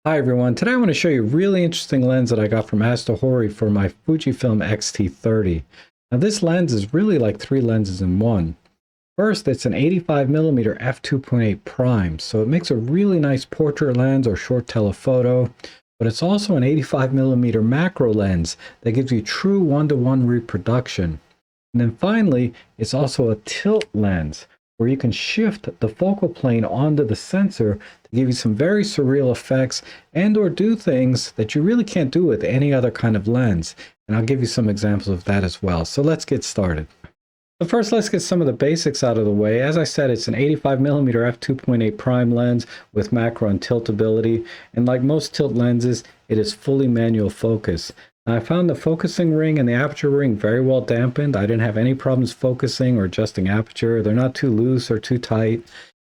Hi everyone, today I want to show you a really interesting lens that I got from Astrhori for my Fujifilm X-T30. Now this lens is really like three lenses in one. First, it's an 85mm f2.8 prime, so it makes a really nice portrait lens or short telephoto, but it's also an 85mm macro lens that gives you true one-to-one reproduction. And then finally, it's also a tilt lens, where you can shift the focal plane onto the sensor to give you some very surreal effects and or do things that you really can't do with any other kind of lens. And I'll give you some examples of that as well. So let's get started. So first, let's get some of the basics out of the way. As I said, it's an 85mm f2.8 prime lens with macro and tilt ability. And like most tilt lenses, it is fully manual focus. I found the focusing ring and the aperture ring very well dampened. I didn't have any problems focusing or adjusting aperture. They're not too loose or too tight.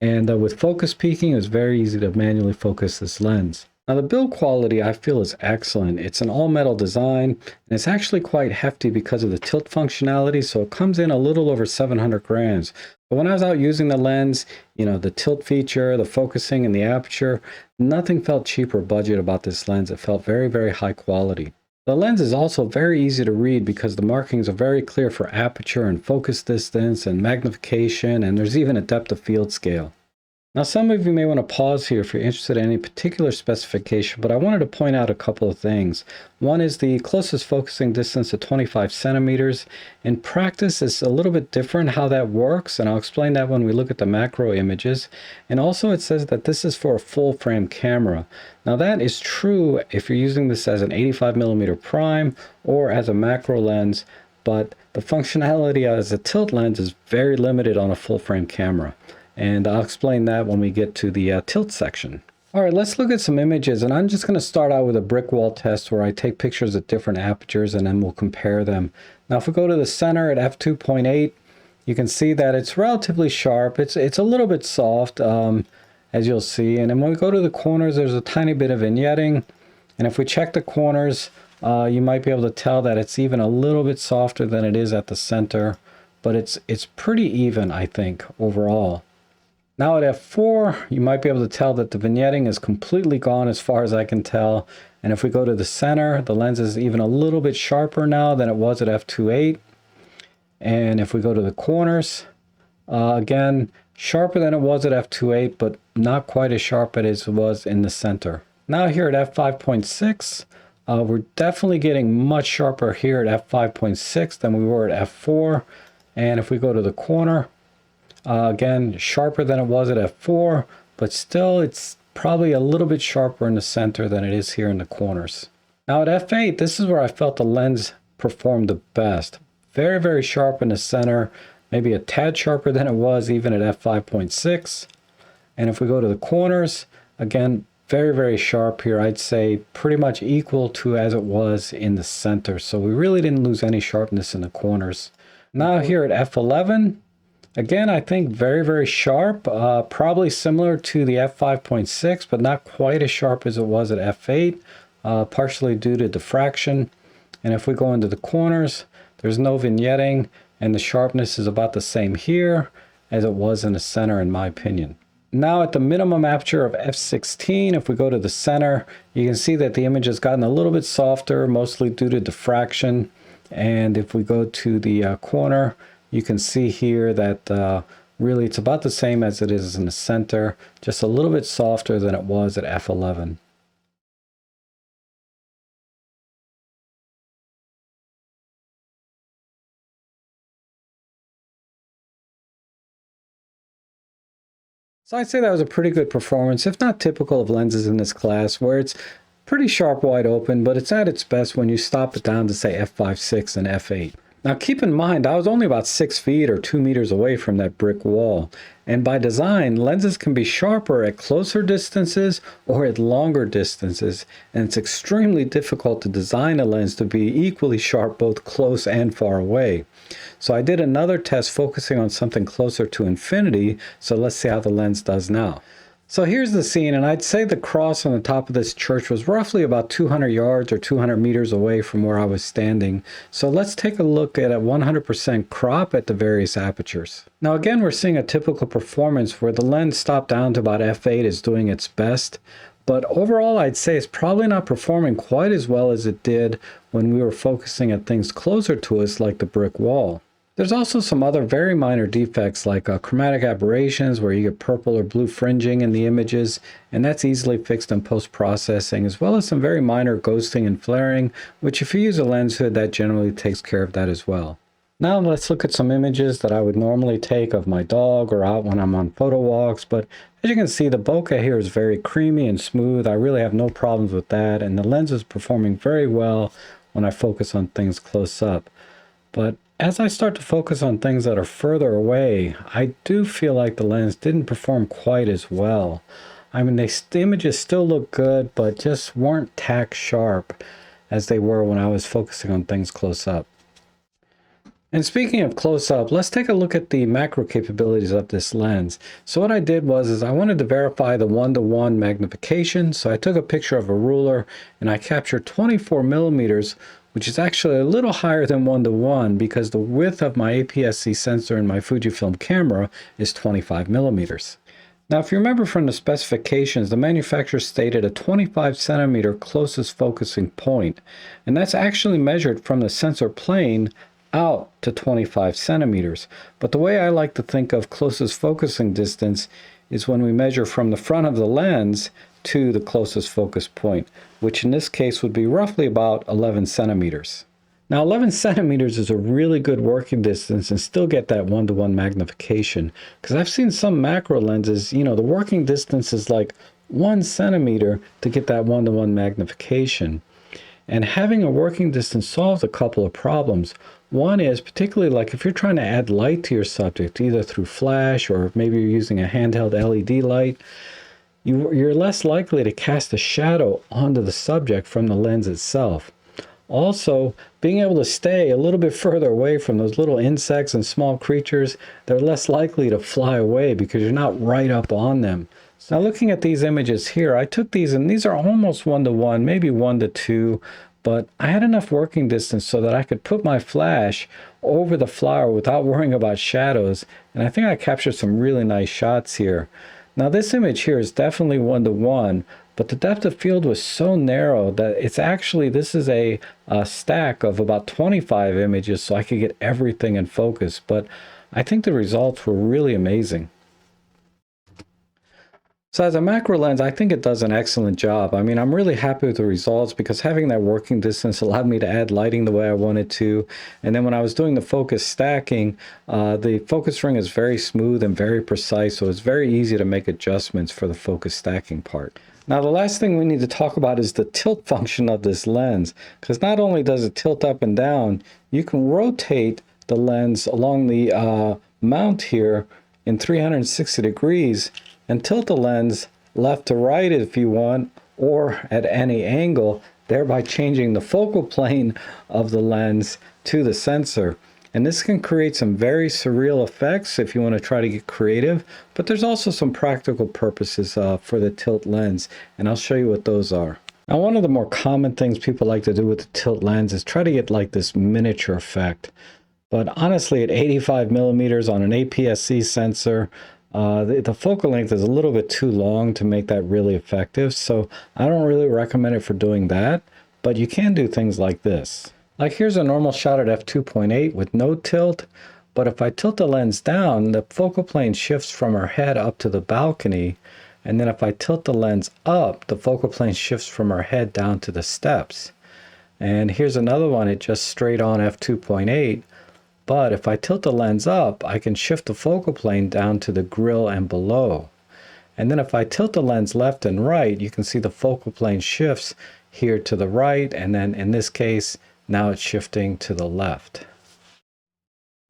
And with focus peaking, it was very easy to manually focus this lens. Now the build quality I feel is excellent. It's an all metal design and it's actually quite hefty because of the tilt functionality. So it comes in a little over 700 grams. But when I was out using the lens, the tilt feature, the focusing and the aperture, nothing felt cheap or budget about this lens. It felt very, very high quality. The lens is also very easy to read because the markings are very clear for aperture and focus distance and magnification, and there's even a depth of field scale. Now some of you may want to pause here if you're interested in any particular specification, but I wanted to point out a couple of things. One is the closest focusing distance of 25 centimeters. In practice, it's a little bit different how that works, and I'll explain that when we look at the macro images. And also it says that this is for a full frame camera. Now that is true if you're using this as an 85mm prime or as a macro lens, but the functionality as a tilt lens is very limited on a full frame camera. And I'll explain that when we get to the tilt section. All right, let's look at some images, and I'm just going to start out with a brick wall test where I take pictures at different apertures and then we'll compare them. Now if we go to the center at f2.8, you can see that it's relatively sharp. It's a little bit soft, as you'll see. And then when we go to the corners, there's a tiny bit of vignetting. And if we check the corners, you might be able to tell that it's even a little bit softer than it is at the center, but it's pretty even, I think, overall. Now at f4, you might be able to tell that the vignetting is completely gone as far as I can tell. And if we go to the center, the lens is even a little bit sharper now than it was at f2.8. And if we go to the corners, again, sharper than it was at f2.8, but not quite as sharp as it was in the center. Now here at f5.6, we're definitely getting much sharper here at f5.6 than we were at f4. And if we go to the corner, again, sharper than it was at f4, but still it's probably a little bit sharper in the center than it is here in the corners. Now at f8, this is where I felt the lens performed the best. Very, very sharp in the center, maybe a tad sharper than it was even at f5.6. And if we go to the corners, again, very, very sharp here. I'd say pretty much equal to as it was in the center. So we really didn't lose any sharpness in the corners. Now here at f11, again, I think very, very sharp, probably similar to the f5.6, but not quite as sharp as it was at f8, partially due to diffraction. And if we go into the corners, there's no vignetting, and the sharpness is about the same here as it was in the center, in my opinion. Now at the minimum aperture of f16, if we go to the center, you can see that the image has gotten a little bit softer, mostly due to diffraction. And if we go to the corner, you can see here that really it's about the same as it is in the center, just a little bit softer than it was at f11. So I'd say that was a pretty good performance, if not typical of lenses in this class, where it's pretty sharp wide open, but it's at its best when you stop it down to say f5.6 and f8. Now keep in mind, I was only about 6 feet or 2 meters away from that brick wall. And by design, lenses can be sharper at closer distances or at longer distances. And it's extremely difficult to design a lens to be equally sharp both close and far away. So I did another test focusing on something closer to infinity. So let's see how the lens does now. So here's the scene, and I'd say the cross on the top of this church was roughly about 200 yards or 200 meters away from where I was standing. So let's take a look at a 100% crop at the various apertures. Now again, we're seeing a typical performance where the lens stopped down to about f8 is doing its best. But overall, I'd say it's probably not performing quite as well as it did when we were focusing at things closer to us like the brick wall. There's also some other very minor defects like chromatic aberrations where you get purple or blue fringing in the images, and that's easily fixed in post-processing, as well as some very minor ghosting and flaring, which if you use a lens hood, that generally takes care of that as well. Now let's look at some images that I would normally take of my dog or out when I'm on photo walks, but as you can see, the bokeh here is very creamy and smooth. I really have no problems with that, and the lens is performing very well when I focus on things close up. But as I start to focus on things that are further away, I do feel like the lens didn't perform quite as well. I mean, the images still look good, but just weren't tack sharp as they were when I was focusing on things close up. And speaking of close up, let's take a look at the macro capabilities of this lens. So what I did was I wanted to verify the 1:1 magnification. So I took a picture of a ruler and I captured 24 millimeters, which is actually a little higher than 1:1 because the width of my APS-C sensor in my Fujifilm camera is 25 millimeters. Now, if you remember from the specifications, the manufacturer stated a 25 centimeter closest focusing point, and that's actually measured from the sensor plane out to 25 centimeters. But the way I like to think of closest focusing distance is when we measure from the front of the lens to the closest focus point, which in this case would be roughly about 11 centimeters. Now 11 centimeters is a really good working distance and still get that 1:1 magnification, because I've seen some macro lenses, the working distance is like 1 centimeter to get that 1:1 magnification. And having a working distance solves a couple of problems. One is particularly like if you're trying to add light to your subject, either through flash or maybe you're using a handheld LED light, you're less likely to cast a shadow onto the subject from the lens itself. Also, being able to stay a little bit further away from those little insects and small creatures, they're less likely to fly away because you're not right up on them. So now looking at these images here, I took these and these are almost 1:1, maybe 1:2, but I had enough working distance so that I could put my flash over the flower without worrying about shadows, and I think I captured some really nice shots here. Now this image here is definitely 1:1, but the depth of field was so narrow that it's actually, this is a stack of about 25 images so I could get everything in focus, but I think the results were really amazing. So as a macro lens, I think it does an excellent job. I mean, I'm really happy with the results because having that working distance allowed me to add lighting the way I wanted to. And then when I was doing the focus stacking, the focus ring is very smooth and very precise, so it's very easy to make adjustments for the focus stacking part. Now, the last thing we need to talk about is the tilt function of this lens, because not only does it tilt up and down, you can rotate the lens along the mount here in 360 degrees and tilt the lens left to right if you want, or at any angle, thereby changing the focal plane of the lens to the sensor. And this can create some very surreal effects if you want to try to get creative, but there's also some practical purposes for the tilt lens, and I'll show you what those are. Now, one of the more common things people like to do with the tilt lens is try to get like this miniature effect. But honestly, at 85 millimeters on an APS-C sensor, the focal length is a little bit too long to make that really effective, so I don't really recommend it for doing that, but you can do things like this. Like here's a normal shot at f2.8 with no tilt, but if I tilt the lens down, the focal plane shifts from her head up to the balcony, and then if I tilt the lens up, the focal plane shifts from her head down to the steps. And here's another one at just straight on f2.8, but if I tilt the lens up, I can shift the focal plane down to the grill and below. And then if I tilt the lens left and right, you can see the focal plane shifts here to the right, and then in this case, now it's shifting to the left.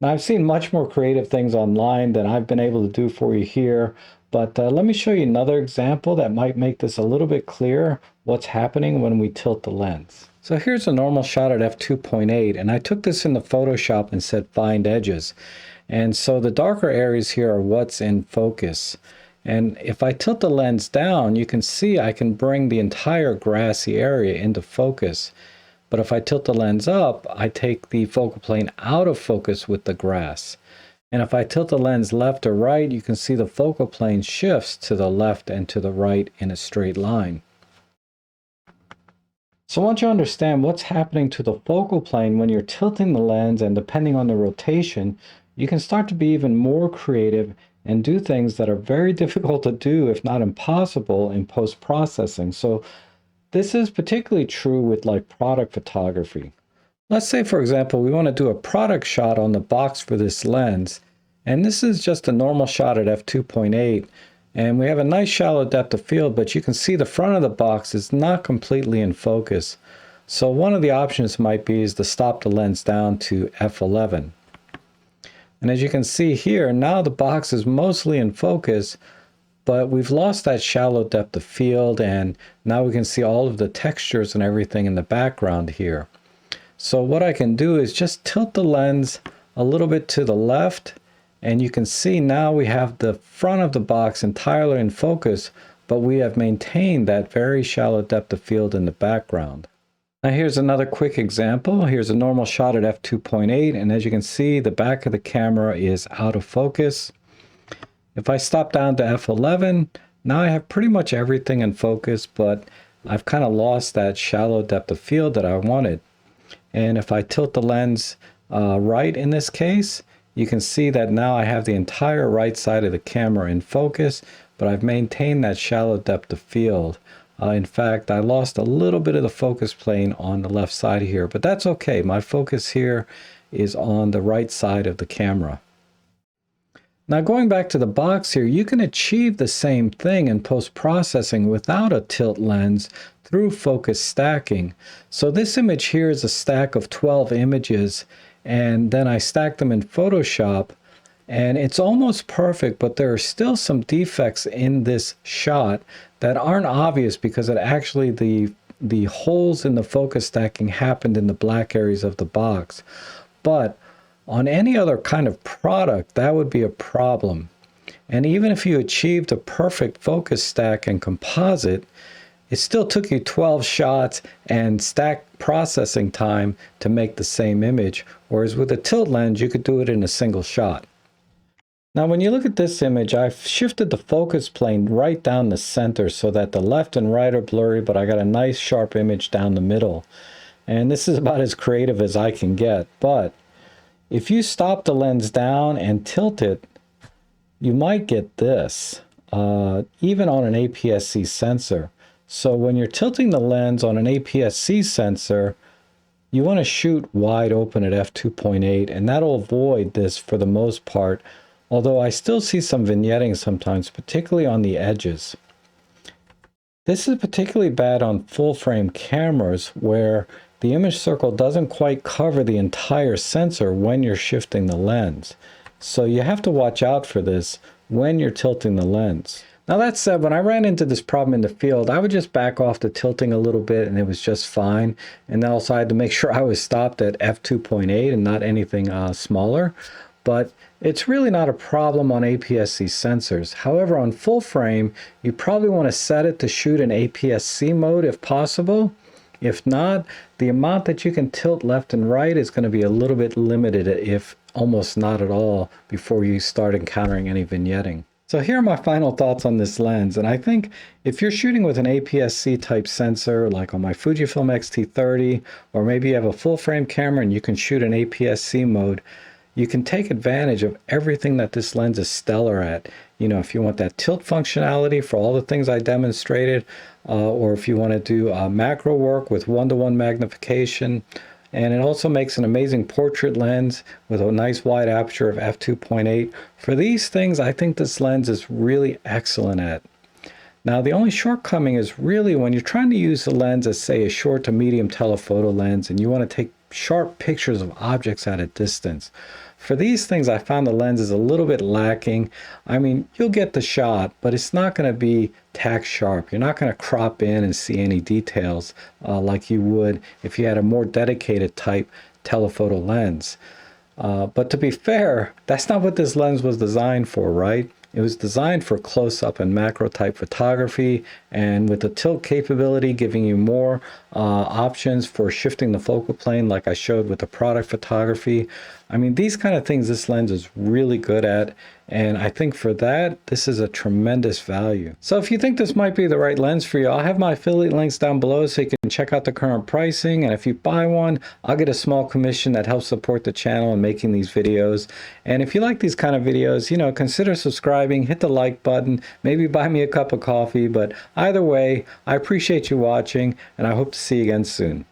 Now I've seen much more creative things online than I've been able to do for you here, but let me show you another example that might make this a little bit clearer what's happening when we tilt the lens. So here's a normal shot at f2.8, and I took this into Photoshop and said find edges. And so the darker areas here are what's in focus. And if I tilt the lens down, you can see I can bring the entire grassy area into focus. But if I tilt the lens up, I take the focal plane out of focus with the grass. And if I tilt the lens left or right, you can see the focal plane shifts to the left and to the right in a straight line. So once you understand what's happening to the focal plane when you're tilting the lens and depending on the rotation, you can start to be even more creative and do things that are very difficult to do, if not impossible, in post-processing. So this is particularly true with like product photography. Let's say, for example, we want to do a product shot on the box for this lens. And this is just a normal shot at f2.8. And we have a nice shallow depth of field, but you can see the front of the box is not completely in focus. So one of the options might be is to stop the lens down to f11. And as you can see here, now the box is mostly in focus, but we've lost that shallow depth of field, and now we can see all of the textures and everything in the background here. So what I can do is just tilt the lens a little bit to the left, and you can see now we have the front of the box entirely in focus, but we have maintained that very shallow depth of field in the background. Now here's another quick example. Here's a normal shot at f2.8, and as you can see, the back of the camera is out of focus. If I stop down to f11, now I have pretty much everything in focus, but I've kind of lost that shallow depth of field that I wanted. And if I tilt the lens right in this case, you can see that now I have the entire right side of the camera in focus, but I've maintained that shallow depth of field. In fact, I lost a little bit of the focus plane on the left side here, but that's okay. My focus here is on the right side of the camera. Now going back to the box here, you can achieve the same thing in post-processing without a tilt lens through focus stacking. So this image here is a stack of 12 images, and then I stacked them in Photoshop, and it's almost perfect, but there are still some defects in this shot that aren't obvious because it actually the holes in the focus stacking happened in the black areas of the box. But on any other kind of product, that would be a problem. And even if you achieved a perfect focus stack and composite, it still took you 12 shots and stack processing time to make the same image, whereas with a tilt lens, you could do it in a single shot. Now when you look at this image, I've shifted the focus plane right down the center so that the left and right are blurry, but I got a nice sharp image down the middle. And this is about as creative as I can get. But if you stop the lens down and tilt it, you might get this, even on an APS-C sensor. So when you're tilting the lens on an APS-C sensor, you want to shoot wide open at f2.8, and that'll avoid this for the most part, although I still see some vignetting sometimes, particularly on the edges. This is particularly bad on full-frame cameras where the image circle doesn't quite cover the entire sensor when you're shifting the lens. So you have to watch out for this when you're tilting the lens. Now that said, when I ran into this problem in the field, I would just back off the tilting a little bit and it was just fine. And then also I had to make sure I was stopped at f2.8 and not anything smaller. But it's really not a problem on APS-C sensors. However, on full frame, you probably want to set it to shoot in APS-C mode if possible. If not, the amount that you can tilt left and right is going to be a little bit limited, if almost not at all, before you start encountering any vignetting. So here are my final thoughts on this lens, and I think if you're shooting with an APS-C type sensor, like on my Fujifilm X-T30, or maybe you have a full frame camera and you can shoot in APS-C mode, you can take advantage of everything that this lens is stellar at. You know, if you want that tilt functionality for all the things I demonstrated, or if you want to do macro work with one-to-one magnification. And it also makes an amazing portrait lens with a nice wide aperture of f2.8. For these things, I think this lens is really excellent at. Now, the only shortcoming is really when you're trying to use the lens as, say, a short to medium telephoto lens and you want to take sharp pictures of objects at a distance. For these things, I found the lens is a little bit lacking. I mean, you'll get the shot, but it's not going to be tack sharp. You're not going to crop in and see any details like you would if you had a more dedicated type telephoto lens. But to be fair, that's not what this lens was designed for, right? It was designed for close-up and macro type photography, and with the tilt capability giving you more options for shifting the focal plane like I showed with the product photography. I mean, these kind of things this lens is really good at, And I think for that, this is a tremendous value. So if you think this might be the right lens for you, I'll have my affiliate links down below so you can check out the current pricing. And if you buy one, I'll get a small commission that helps support the channel in making these videos. And if you like these kind of videos, you know, consider subscribing, hit the like button, maybe buy me a cup of coffee. But either way, I appreciate you watching, and I hope to see you again soon.